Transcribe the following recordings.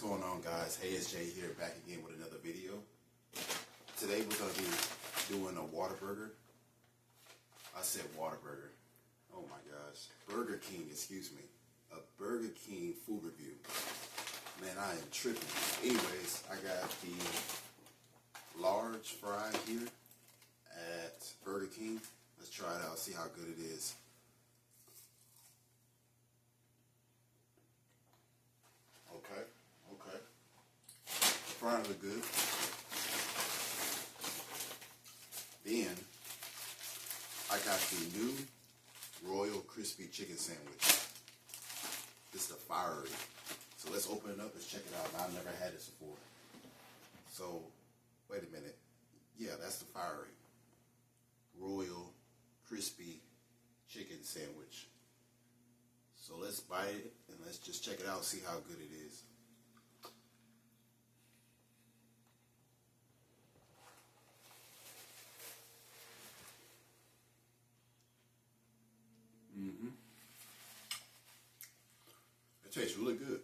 going on, guys? Hey, it's Jay here, back again with another video. Today we're going to be doing a Whataburger. I said Whataburger. Oh my gosh. Burger King, excuse me. A Burger King food review. Man, I am tripping. Anyways, I got the large fry here at Burger King. Let's try it out, see how good it is. Okay. The fries are good. Then, I got the new Royal Crispy Chicken Sandwich. This is the fiery. So let's open it up, let's check it out. I've never had this before. So, wait a minute. Yeah, that's the fiery Royal Crispy Chicken Sandwich. So let's bite it and let's just check it out, see how good it is. It tastes really good.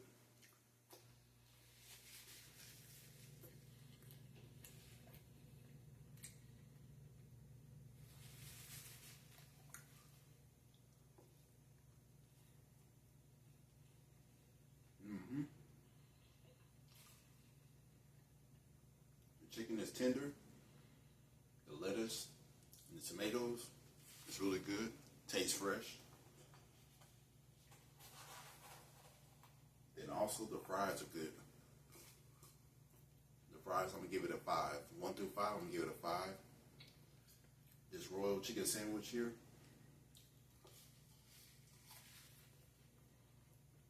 The chicken is tender. The lettuce and the tomatoes, it's really good. Tastes fresh. And also the fries are good. The fries, I'm gonna give it a 5. 1 through 5, I'm gonna give it a 5. This Royal Chicken Sandwich here,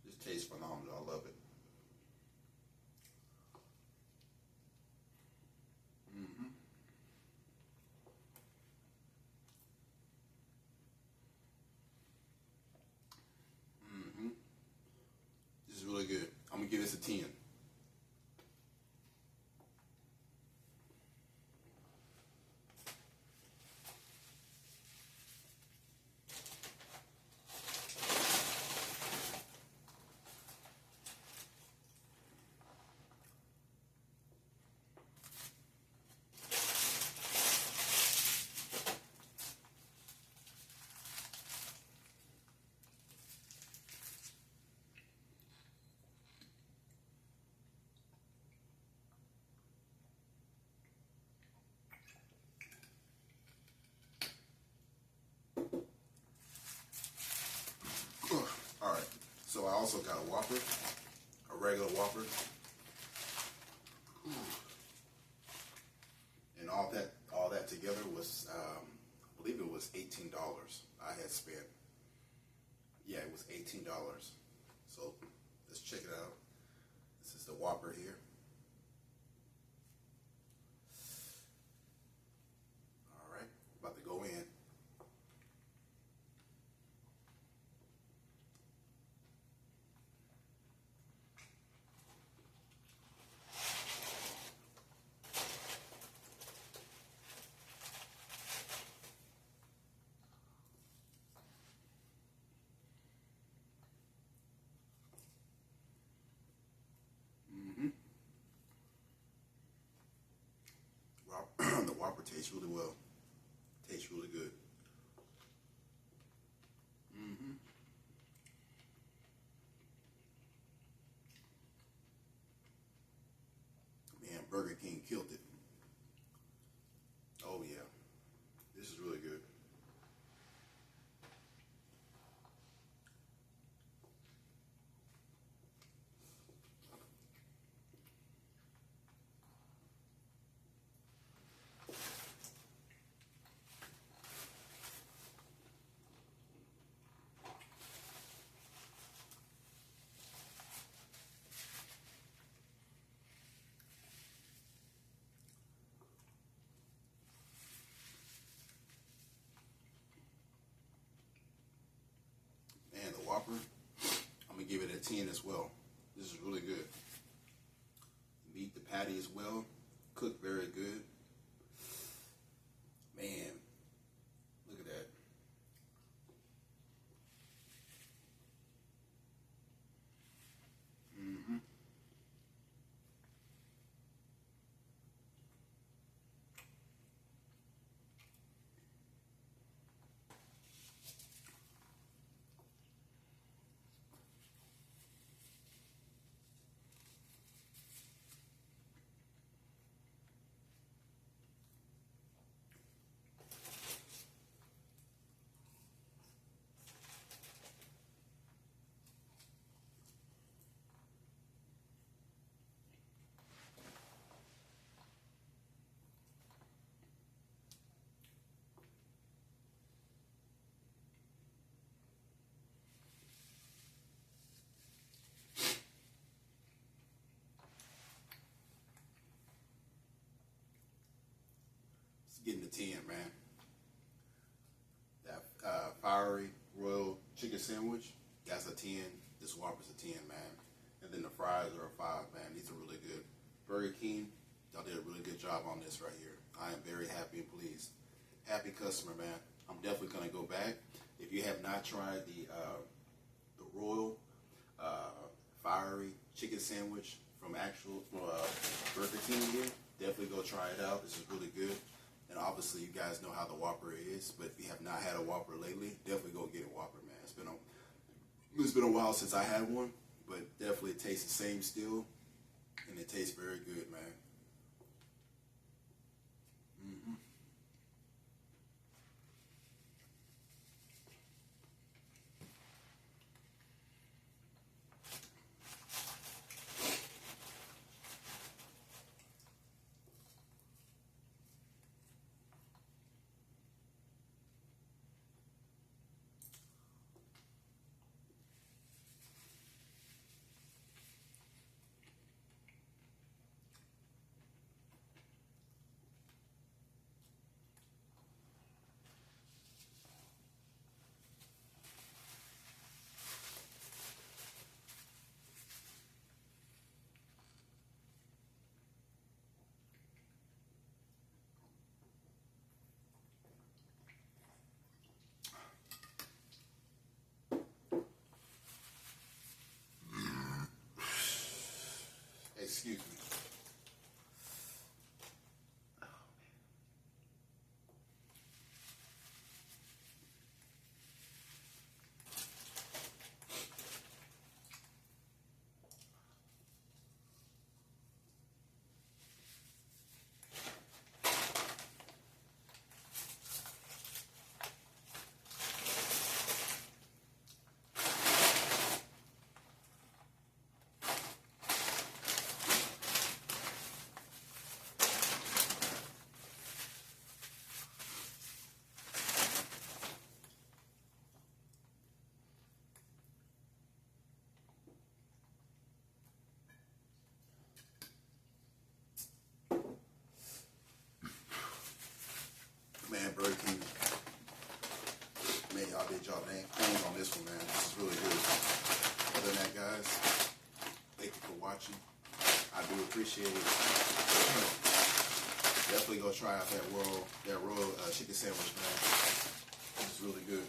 this tastes phenomenal. I love it. This is really good. I'm gonna give this a 10. Alright, so I also got a Whopper, a regular Whopper. And all that together was, I believe it was $18 I had spent. Yeah, it was $18. So let's check it out. This is the Whopper here. Alright, about to go in. The Whopper tastes really well. Tastes really good. Man, Burger King killed it. Oh yeah, this is really good. And the Whopper, I'm gonna give it a 10 as well. This is really good. Meat, the patty as well, cooked very good. Man, look at that. getting the 10, man. That fiery royal chicken sandwich, that's a 10. This Whopper's a 10, man. And then the fries are a 5, man. These are really good. Burger King, y'all did a really good job on this right here. I am very happy and pleased. Happy customer, man. I'm definitely gonna go back. If you have not tried the royal fiery chicken sandwich from Burger King here, definitely go try it out. This is really good. And obviously, you guys know how the Whopper is. But if you have not had a Whopper lately, definitely go get a Whopper, man. It's been a while since I had one, but definitely it tastes the same still, and it tastes very good, man. Excuse me. Man, Burger King, man, y'all did y'all thing on this one, man. This is really good. Other than that, guys, thank you for watching. I do appreciate it. Definitely go try out that royal chicken sandwich, man. This is really good.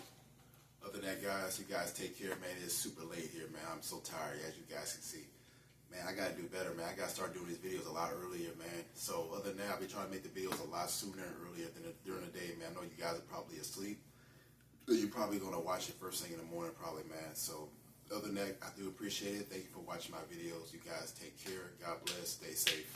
Other than that, guys, you guys take care, man. It's super late here, man. I'm so tired, as you guys can see. Man, I gotta do better, man. I gotta start doing these videos a lot earlier, man. So other than that, I'll be trying to make the videos a lot sooner and earlier than during the day, man. I know you guys are probably asleep. You're probably gonna watch it first thing in the morning, probably, man. So other than that, I do appreciate it. Thank you for watching my videos. You guys take care. God bless. Stay safe.